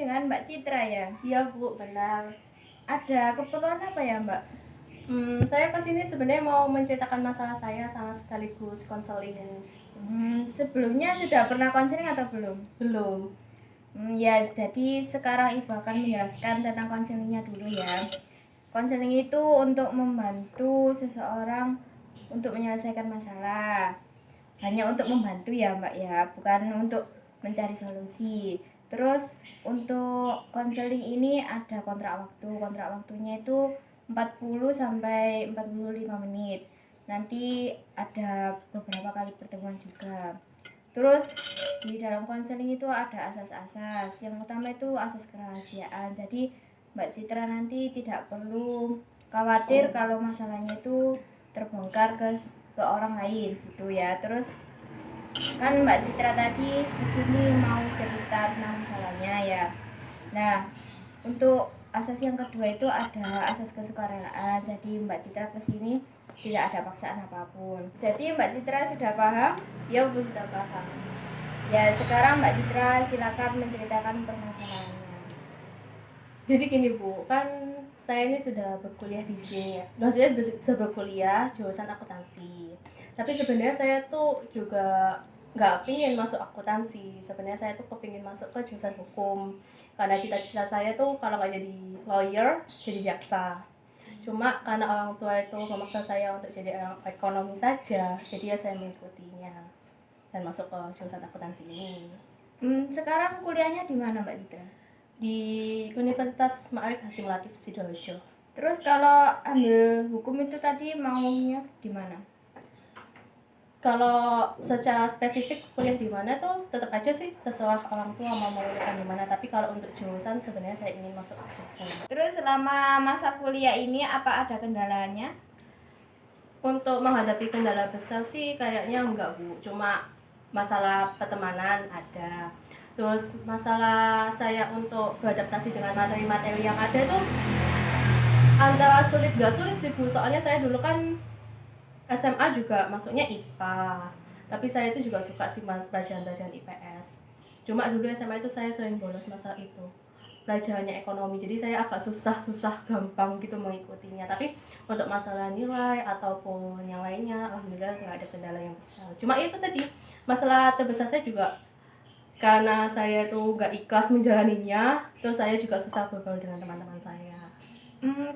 dengan Mbak Citra ya? Iya Bu, benar. Ada keperluan apa ya Mbak? Saya kesini sebenarnya mau menceritakan masalah saya sama sekaligus konseling. Sebelumnya sudah pernah konseling atau belum? Belum. Ya, jadi sekarang Ibu akan menjelaskan tentang konselingnya dulu ya. Konseling itu untuk membantu seseorang untuk menyelesaikan masalah. Hanya untuk membantu ya Mbak ya, bukan untuk mencari solusi. Terus untuk konseling ini ada kontrak waktu. Kontrak waktunya itu 40 sampai 45 menit. Nanti ada beberapa kali pertemuan juga. Terus di dalam konseling itu ada asas-asas. Yang utama itu asas kerahasiaan. Jadi Mbak Citra nanti tidak perlu khawatir kalau masalahnya itu terbongkar ke orang lain gitu ya. Terus kan Mbak Citra tadi kesini mau cerita tentang masalahnya ya. Nah, untuk asas yang kedua itu ada asas kesukarelaan. Jadi Mbak Citra kesini tidak ada paksaan apapun. Jadi Mbak Citra sudah paham? Iya Bu, sudah paham. Ya, sekarang Mbak Citra silakan menceritakan permasalahannya. Jadi gini Bu, kan saya ini sudah berkuliah di sini ya. Maksudnya sudah berkuliah jurusan akuntansi. Tapi sebenarnya saya tuh juga nggak pingin masuk akuntansi. Sebenarnya saya tuh kepingin masuk ke jurusan hukum. Karena cita-cita saya tuh kalau nggak jadi lawyer, jadi jaksa. Cuma karena orang tua itu memaksa saya untuk jadi orang ekonomi saja, jadi ya saya mengikutinya dan masuk ke jurusan akuntansi ini. Sekarang kuliahnya di mana Mbak Citra? Di Universitas Ma'arif Hasyim Latif Sidoarjo. Terus kalau ambil hukum itu tadi maunya di mana? Kalau secara spesifik kuliah di mana tuh tetap aja sih terserah orang tua mau kuliah di mana. Tapi kalau untuk jurusan sebenarnya saya ingin masuk hukum. Terus selama masa kuliah ini apa ada kendalanya? Untuk menghadapi kendala besar sih kayaknya enggak Bu. Cuma masalah pertemanan ada. Terus masalah saya untuk beradaptasi dengan materi-materi yang ada tuh antara sulit gak sulit sih Bu. Soalnya saya dulu kan SMA juga masuknya IPA, tapi saya itu juga suka sih pelajaran IPS. Cuma dulu SMA itu saya sering bolos masalah itu, pelajarannya ekonomi, jadi saya agak susah gampang gitu mengikutinya. Tapi untuk masalah nilai ataupun yang lainnya alhamdulillah nggak ada kendala yang besar. Cuma itu tadi masalah terbesar saya juga karena saya tuh nggak ikhlas menjalaninya, terus saya juga susah bergaul dengan teman-teman saya.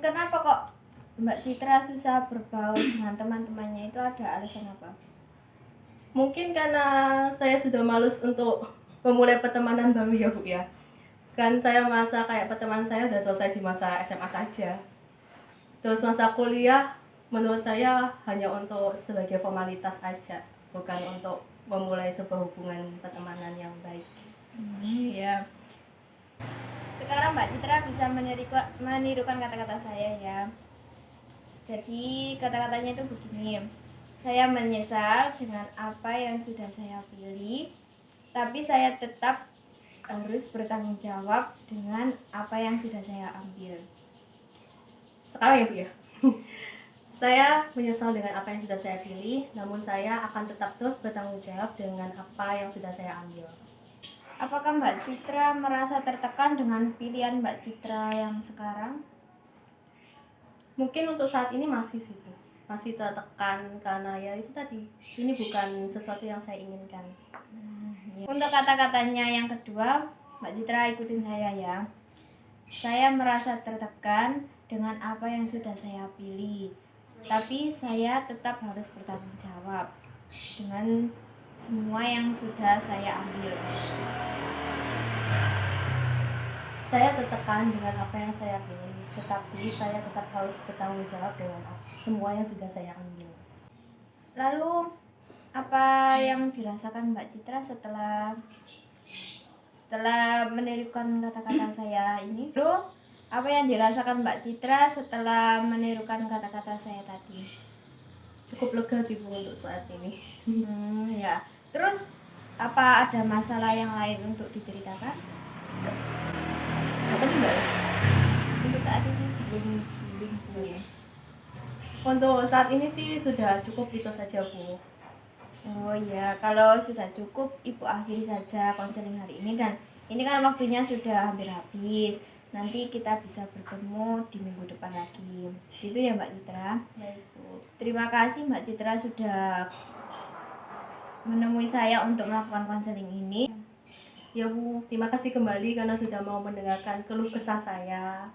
Kenapa kok Mbak Citra susah bergaul dengan teman-temannya, itu ada alasan apa? Mungkin karena saya sudah males untuk memulai pertemanan baru ya Bu ya. Kan saya merasa kayak pertemanan saya udah selesai di masa SMA saja. Terus masa kuliah menurut saya hanya untuk sebagai formalitas aja, bukan untuk memulai sebuah hubungan pertemanan yang baik. Ya. Sekarang Mbak Citra bisa menirukan kata-kata saya ya. Jadi kata-katanya itu begini. Saya menyesal dengan apa yang sudah saya pilih, tapi saya tetap harus bertanggung jawab dengan apa yang sudah saya ambil. Sekarang ya Bu ya. Saya menyesal dengan apa yang sudah saya pilih, namun saya akan tetap terus bertanggung jawab dengan apa yang sudah saya ambil. Apakah Mbak Citra merasa tertekan dengan pilihan Mbak Citra yang sekarang? Mungkin untuk saat ini masih sih Bu. Masih tertekan karena ya itu tadi, ini bukan sesuatu yang saya inginkan. Untuk kata-katanya yang kedua, Mbak Citra ikutin saya ya. Saya merasa tertekan dengan apa yang sudah saya pilih, tapi saya tetap harus bertanggung jawab dengan semua yang sudah saya ambil. Saya tertekan dengan apa yang saya pilih, tetapi saya tetap harus bertanggung jawab dengan semua yang sudah saya ambil. Lalu apa yang dirasakan Mbak Citra setelah menirukan kata-kata saya ini? Lalu apa yang dirasakan Mbak Citra setelah menirukan kata-kata saya tadi? Cukup lega sih Bu untuk saat ini. Ya. Terus apa ada masalah yang lain untuk diceritakan? Apa juga ya? Untuk saat ini belum ya. Untuk saat ini sih sudah cukup itu saja Bu. Oh ya, kalau sudah cukup Ibu akhiri saja konseling hari ini dan Ini kan waktunya sudah hampir habis. Nanti kita bisa bertemu di minggu depan lagi. Gitu ya Mbak Citra. Ya Ibu. Terima kasih Mbak Citra sudah menemui saya untuk melakukan konseling ini. Ya Bu, terima kasih kembali karena sudah mau mendengarkan keluh kesah saya.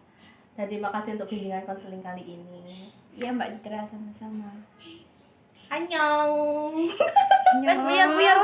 Dan terima kasih untuk bimbingan konseling kali ini. Iya Mbak Citra, sama-sama. Annyeong. Buyar.